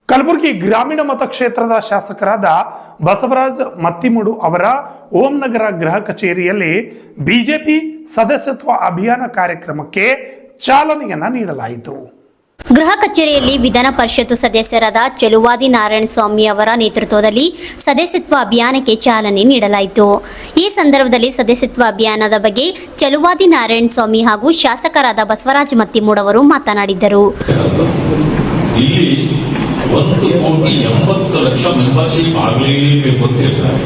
ಕಲಬುರಗಿ ಗ್ರಾಮೀಣ ಮತಕ್ಷೇತ್ರದ ಶಾಸಕರಾದ ಬಸವರಾಜ ಮತ್ತಿಮೂಡು ಅವರ ಓಂ ನಗರ ಗೃಹ ಕಚೇರಿಯಲ್ಲಿ ಬಿಜೆಪಿ ಸದಸ್ಯತ್ವ ಅಭಿಯಾನ ಕಾರ್ಯಕ್ರಮಕ್ಕೆ ಚಾಲನೆಯನ್ನ ನೀಡಲಾಯಿತು. ಗೃಹ ಕಚೇರಿಯಲ್ಲಿ ವಿಧಾನ ಪರಿಷತ್ತು ಸದಸ್ಯರಾದ ಚೆಲುವಾದಿ ನಾರಾಯಣಸ್ವಾಮಿ ಅವರ ನೇತೃತ್ವದಲ್ಲಿ ಸದಸ್ಯತ್ವ ಅಭಿಯಾನಕ್ಕೆ ಚಾಲನೆ ನೀಡಲಾಯಿತು. ಈ ಸಂದರ್ಭದಲ್ಲಿ ಸದಸ್ಯತ್ವ ಅಭಿಯಾನದ ಬಗ್ಗೆ ಚೆಲುವಾದಿ ನಾರಾಯಣಸ್ವಾಮಿ ಹಾಗೂ ಶಾಸಕರಾದ ಬಸವರಾಜ ಮತ್ತಿಮೂಡು ಅವರು ಮಾತನಾಡಿದರು. 1,80,00,000 ಮೆಂಬರ್ಶಿಪ್ ಆಗಲೇಬೇಕು ಅಂತ ಹೇಳ್ತಾರೆ.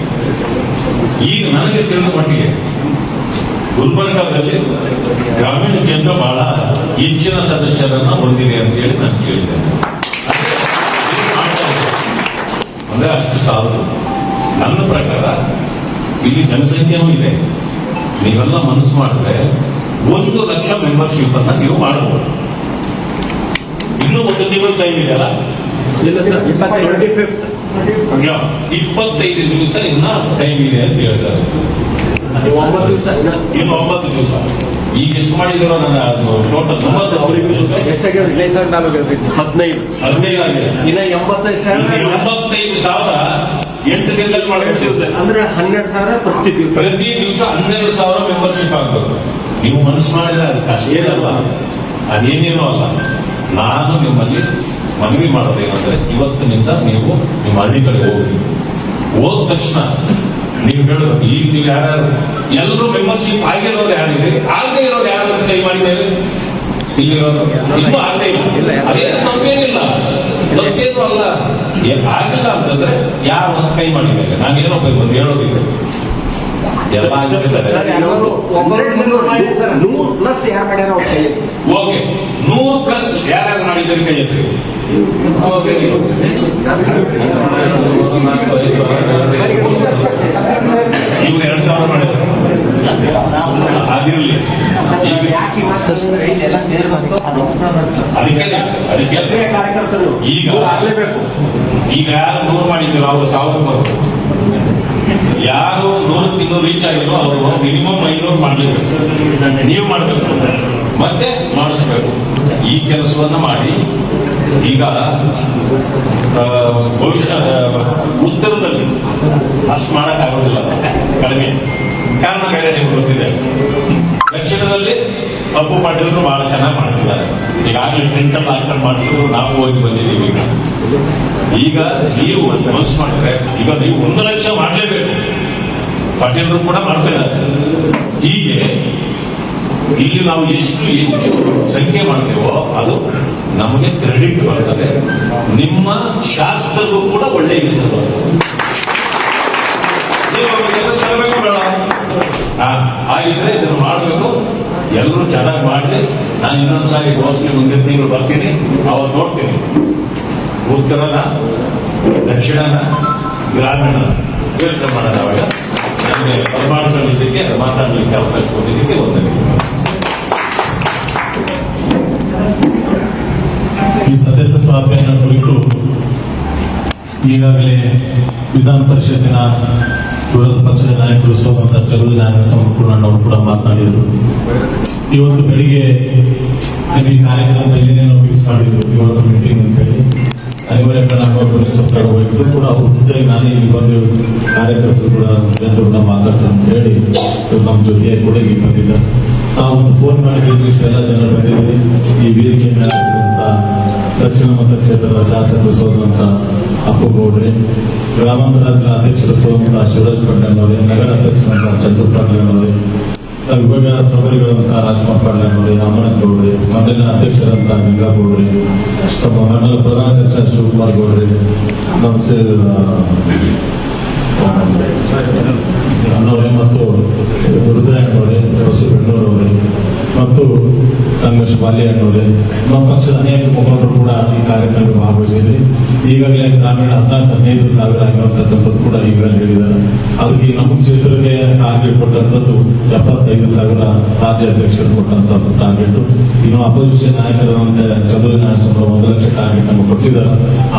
ಈಗ ನನಗೆ ತಿಳಿದ ಮಟ್ಟಿಗೆ ಗುಲ್ಬರ್ಗಾದಲ್ಲಿ ಗ್ರಾಮೀಣ ಕೇಂದ್ರ ಬಹಳ ಹೆಚ್ಚಿನ ಸದಸ್ಯರನ್ನ ಹೊಂದಿದೆ ಅಂತೇಳಿ ನಾನು ಕೇಳಿದ್ದೇನೆ. ಅಂದ್ರೆ ಅಷ್ಟು ಸಾಲದು. ನನ್ನ ಪ್ರಕಾರ ಇಲ್ಲಿ ಜನಸಂಖ್ಯೆನೂ ಇದೆ. ನೀವೆಲ್ಲ ಮನಸ್ಸು ಮಾಡಿದ್ರೆ 1,00,000 ಮೆಂಬರ್ಶಿಪ್ ಅನ್ನ ನೀವು ಮಾಡಬಹುದು. ಇನ್ನೂ ಒಂದು ತಿಂಗಳು ಟೈಮ್ ಇದೆಯಲ್ಲ, 25 ದಿವಸ ಇನ್ನ ಟೈಮ್ ಇದೆ ಅಂತ ಹೇಳಿದ್ದಾರೆ. ಇನ್ನು 9 ದಿವಸ. ಈಗ ಎಷ್ಟು ಮಾಡಿದಿರೋ ನನ್ನ ಟೋಟಲ್ 15 ಆಗಿದೆ. ಇನ್ನ 85,000 8 ದಿನದಲ್ಲಿ ಮಾಡಬೇಕು. ಅಂದ್ರೆ 12,000 ಪ್ರತಿ ದಿವಸ 12,000 ಮೆಂಬರ್ಶಿಪ್ ಆಗಬೇಕು. ನೀವು ಮನಸ್ಸು ಮಾಡಿದ್ರೆ ಅದಕ್ಕೆ ಅಷ್ಟೇನಲ್ಲ, ಅದೇನೇನೋ ಅಲ್ಲ. ನಾನು ನಿಮ್ಮಲ್ಲಿ ಮನವಿ ಮಾಡೋದೇನಂದ್ರೆ, ಇವತ್ತಿನಿಂದ ನೀವು ನಿಮ್ಮ ಹಳ್ಳಿಗಳಿಗೆ ಹೋಗಿ, ಹೋದ ತಕ್ಷಣ ನೀವು ಹೇಳಬೇಕು, ಈಗ ನೀವು ಯಾರ್ಯಾರು ಎಲ್ಲರೂ ಮೆಂಬರ್ಶಿಪ್ ಆಗಿರೋರು ಯಾರಿದೆ, ಆಗದೆ ಇರೋರು ಯಾರು ಕೈ ಮಾಡಿದ್ದೇವೆ, ಇಲ್ಲಿರೋರು ಇನ್ನೂ ಆಗದೆ ಇಲ್ಲ. ಅದೇನು ತಪ್ಪೇನಿಲ್ಲ, ತಪ್ಪೇನು ಅಲ್ಲ. ಆಗಿಲ್ಲ ಅಂತಂದ್ರೆ ಯಾರು ಅಂತ ಕೈ ಮಾಡಿದ್ದೇವೆ. ನಾನೇನೋ ಒಂದು ಹೇಳೋದಿದೆ, ಎಲ್ಲ ಆಗಿದ್ದಾರೆ. ಓಕೆ, 100+ ಯಾರ್ಯಾರು ಮಾಡಿದ್ದಾರೆ ಕೈ ಎತ್ತರಿ. ಇವ್ರು 2,000 ಮಾಡಿದ್ರು, ಅದಿರಲಿ. ಅದಕ್ಕೆ ಈಗ ಯಾರು 100 ಮಾಡಿದ್ರು ಅವರು 1,000 ಬರುತ್ತೆ. ಯಾರು 100 ರೀಚ್ ಆಗಿರೋ ಅವರು ಮಿನಿಮಮ್ 500 ಮಾಡಲೇಬೇಕು. ನೀವು ಮಾಡಬೇಕು, ಮತ್ತೆ ಮಾಡಿಸ್ಬೇಕು. ಈ ಕೆಲಸವನ್ನ ಮಾಡಿ. ಈಗ ಭವಿಷ್ಯ ಉತ್ತರದಲ್ಲಿ ಅಷ್ಟು ಮಾಡಕ್ಕಾಗೋದಿಲ್ಲ, ಕಡಿಮೆ. ಕಾರಣ ಬೇರೆ ನಿಮ್ಗೆ ಗೊತ್ತಿದೆ. ದಕ್ಷಿಣದಲ್ಲಿ ಅಪ್ಪು ಪಾಟೀಲರು ಬಹಳ ಚೆನ್ನಾಗಿ ಮಾಡ್ತಿದ್ದಾರೆ. ಈಗಾಗಲೇ ಟೆಂಟಲ್ ಆಕ್ಟರ್ ಮಾಡ್ತಿದ್ರು, ನಾವು ಹೋಗಿ ಬಂದಿದ್ದೀವಿ. ಈಗ ನೀವು ಮನಸ್ಸು ಮಾಡಿದ್ರೆ, ಈಗ ನೀವು 1,00,000 ಮಾಡಲೇಬೇಕು. ಪಾಟೀಲರು ಕೂಡ ಮಾಡ್ತಿದ್ದಾರೆ. ಹೀಗೆ ಇಲ್ಲಿ ನಾವು ಎಷ್ಟು ಹೆಚ್ಚು ಸಂಖ್ಯೆ ಮಾಡ್ತೇವೋ ಅದು ನಮಗೆ ಕ್ರೆಡಿಟ್ ಬರ್ತದೆ. ನಿಮ್ಮ ಶಾಸಕರಿಗೂ ಕೂಡ ಒಳ್ಳೆಯ ಹೆಸರು ಬರ್ತದೆ. ತರಬೇಕು ಬೇಡ, ಹಾಗಿದ್ರೆ ಇದನ್ನು ಮಾಡಬೇಕು. ಎಲ್ಲರೂ ಚೆನ್ನಾಗಿ ಮಾಡಿ. ನಾನು ಇನ್ನೊಂದ್ಸಾರಿ ಮೋಸ್ಟ್ಲಿ ಮುಂದಿನ ತಿಂಗಳು ಬರ್ತೀನಿ, ಅವಾಗ ನೋಡ್ತೀನಿ ಉತ್ತರನ, ದಕ್ಷಿಣನ, ಗ್ರಾಮೀಣ ಕೆಲಸ ಮಾಡೋಣ. ಅವಾಗ ನನಗೆ ಪ್ರಮಾಣದಲ್ಲಿದ್ದಕ್ಕೆ ಮಾತಾಡಲಿಕ್ಕೆ ಅವಕಾಶ ಕೊಟ್ಟಿದ್ದಕ್ಕೆ ವಂದನೆಗಳು. ಈ ಸದಸ್ಯತ್ವ ಅಭಿಯಾನ ಕುರಿತು ಈಗಾಗಲೇ ವಿಧಾನ ಪರಿಷತ್ತಿನ ವಿರೋಧ ಪಕ್ಷದ ನಾಯಕರು ಸೋಮಂತ ಚೆಲುವಾದಿ ನಾರಾಯಣಸ್ವಾಮಿ ಕೂಡ ಮಾತನಾಡಿದರು. ಇವತ್ತು ಬೆಳಿಗ್ಗೆ ಈ ಕಾರ್ಯಕ್ರಮ ಇಲ್ಲೇನೋ ಫಿಕ್ಸ್ ಮಾಡಿದ್ರು, ಇವತ್ತು ಮೀಟಿಂಗ್ ಅಂತೇಳಿ. ಅನಿವಾರ್ಯ ನಾವು ಹೋಗಿದ್ರು ಕೂಡ ಅವ್ರ ಜೊತೆಗೆ ನಾನೇ ಇಲ್ಲಿ ಬಂದು ಕಾರ್ಯಕರ್ತರು ಕೂಡ ಜನರು ಕೂಡ ಮಾತಾಡ್ತಾರೆ ಅಂತ ಹೇಳಿ ನಮ್ಮ ಜೊತೆ ಕೂಡ ಇಲ್ಲಿ ಬಂದಿದ್ದ. ನಾವು ಒಂದು ಫೋನ್ ಮಾಡಿದ್ದೀವಿ, ಇಷ್ಟೆಲ್ಲ ಜನ ಬಂದಿದ್ದೀವಿ. ಈ ವೇದಿಕೆ ಮೇಲೆ ದಕ್ಷಿಣ ಮತಕ್ಷೇತ್ರದ ಶಾಸಕರು ಸೋದಂತ ಅಪ್ಪು ಗೌಡ್ರೆ, ಗ್ರಾಮಾಂತರ ಅಧ್ಯಕ್ಷರು ಸೋದಂತ ಶಿವರಾಜ್ ಪಟ್ಟಣ್ ಅವರೇ, ನಗರ ಅಧ್ಯಕ್ಷರಂತ ಚಂದ್ರು ಪಾಟೀಲ್ ಅವರೇ, ವಿಭಾಗ ಸಭೆಗಳಂತ ರಾಜ್ಕುಮಾರ್ ಪಾಟೀಲ್ ಅವರೇ, ಅಮರನಾಥ್ ಗೌಡ್ರೆ, ಮಂಡಲ ಅಧ್ಯಕ್ಷರಂತ ಗಂಗಾ ಗೌಡ್ರೆ, ನಮ್ಮ ಮಂಡಲ ಪ್ರಧಾನ ಅಧ್ಯಕ್ಷ ಶಿವಕುಮಾರ್ ಗೌಡ್ರೆ, ನಮ್ಮ ಅಣ್ಣವರೇ ಮತ್ತು ರುದ್ರಯ್ಯನವರೇ, ಬಸು ಬೆಣ್ಣೂರವರೇ ಮತ್ತು ಸಂಘರ್ಷ ಬಾಲ್ಯಣ್ಣವರೇ, ನಮ್ಮ ಪಕ್ಷದ ಅನೇಕ ಮುಖಂಡರು ಕೂಡ ಈ ಕಾರ್ಯಕ್ರಮದಲ್ಲಿ ಭಾಗವಹಿಸಿದ್ರಿ. ಈಗಾಗಲೇ ಗ್ರಾಮೀಣ 14-15 ಆಗಿರತಕ್ಕಂಥದ್ದು ಕೂಡ ಈಗಾಗಲೇ ಹೇಳಿದ್ದಾರೆ. ಅದಕ್ಕೆ ನಮ್ಮ ಕ್ಷೇತ್ರಕ್ಕೆ ಟಾರ್ಗೆಟ್ ಕೊಟ್ಟಂಥದ್ದು 75,000 ರಾಜ್ಯ ಅಧ್ಯಕ್ಷರು ಕೊಟ್ಟಂಥದ್ದು ಟಾರ್ಗೆಟ್. ಇನ್ನು ಅಪೋಸಿಷನ್ ನಾಯಕರಂತ ಚೆಲುವಾದಿ ನಾರಾಯಣಸ್ವಾಮಿ 1,00,000 ಟಾರ್ಗೆಟ್ ನಮಗೆ ಕೊಟ್ಟಿದ್ದಾರೆ.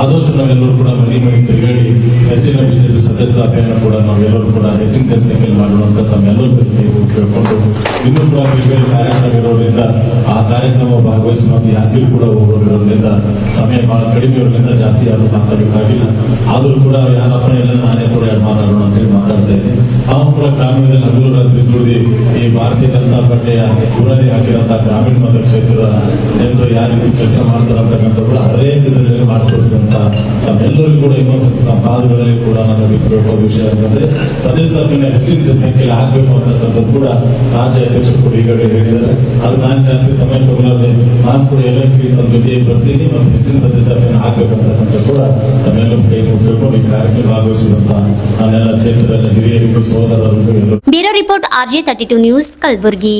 ಆದಷ್ಟು ನಾವೆಲ್ಲರೂ ಕೂಡ ಮನೆ ತಿರುಗಾಡಿ ಹೆಚ್ಚಿನ ಬಿಜೆಪಿ ಸದಸ್ಯರ ಅಭಿಯಾನ ಕೂಡ ನಾವೆಲ್ಲರೂ ಕೂಡ ಹೆಚ್ಚಿನ ಜನಸಂಖ್ಯೆಯಲ್ಲಿ ಮಾಡುವಂತ ತಮ್ಮೆಲ್ಲರೂ ಕೇಳಿಕೊಂಡು, ಇನ್ನೂ ಕೂಡ ಬೇರೆ ಕಾರ್ಯಕ್ರಮ ಇರೋದ್ರಿಂದ ಆ ಕಾರ್ಯಕ್ರಮ ಭಾಗವಹಿಸಿ ಮತ್ತು ಯಾತ್ರೆ ಕೂಡ ಹೋಗೋದ್ರಿಂದ ಸಮಯ ಬಹಳ ಕಡಿಮೆ ಇರೋದ್ರಿಂದ ಜಾಸ್ತಿ ಯಾರು ಮಾತಾಡಬೇಕಾಗಿಲ್ಲ. ಆದರೂ ಕೂಡ ಯಾರಪ್ಪ ಎಲ್ಲ ನಾನೇ ಕೂಡ ಎರಡು ಮಾತಾಡೋಣ ಅಂತೇಳಿ ಮಾತಾಡ್ತಾ ಇದ್ದೀನಿ. ನಾವು ಕೂಡ ಗ್ರಾಮೀಣದಲ್ಲಿ ಹಗಲು ರಾತ್ರಿ ದುಡಿದು ಈ ಭಾರತೀಯ ಜನತಾ ಪಾರ್ಟಿಯ ಬುನಾದಿ ಹಾಕಿದಂತಹ ಗ್ರಾಮೀಣ ಮತಕ್ಷೇತ್ರದ ಜನರು ಯಾವ ರೀತಿ ಕೆಲಸ ಮಾಡ್ತಾರೆ ಅಂತಕ್ಕಂಥದ್ದು ಹರೇಕ ಇದರಲ್ಲಿ ಮಾಡಿಕೊಡಿಸಿದಂತ ತಮ್ಮೆಲ್ಲರಿಗೂ ಕೂಡ ಇನ್ನೊಂದ್ಸತಿ ನಮ್ಮ ಪಾದಗಳಲ್ಲಿ ಕೂಡ ನಾನು ಬಿತ್ತಬೇಕು ವಿಷಯ ಅಂತಂದ್ರೆ ಸದಸ್ಯರನ್ನ ಹೆಚ್ಚಿನ ಸಂಖ್ಯೆಯಲ್ಲಿ ಹಾಕಬೇಕು ಅಂತಕ್ಕಂಥದ್ದು ಕೂಡ ರಾಜ್ಯ ಅಧ್ಯಕ್ಷರು ಕೂಡ ಈಗಾಗಲೇ ಹೇಳಿದ್ದಾರೆ. ಅದು ನಾನು ಜಾಸ್ತಿ ಸಮಯ ತಗೊಳ್ಳದೆ ನಾನು ಕೂಡ ಎಲ್ಲರಿಗೂ ತಮ್ಮ ಜೊತೆ ಬರ್ತೀನಿ ಮತ್ತು ಹೆಚ್ಚಿನ ಸದಸ್ಯರನ್ನ ಹಾಕ್ಬೇಕಂತಕ್ಕಂಥ ಕೂಡ ತಮ್ಮೆಲ್ಲರೂ ಕೈ ಮುಟ್ಟಬೇಕು. ಈ ಕಾರ್ಯಕ್ರಮ ಭಾಗವಹಿಸಿದಂತ ನಾನೆಲ್ಲ ಕ್ಷೇತ್ರದ ಹಿರಿಯರಿಗೂ ಸೋದರರಿಗೂ ಎಲ್ಲರೂ. Bureau report RJ32 news Kalaburagi.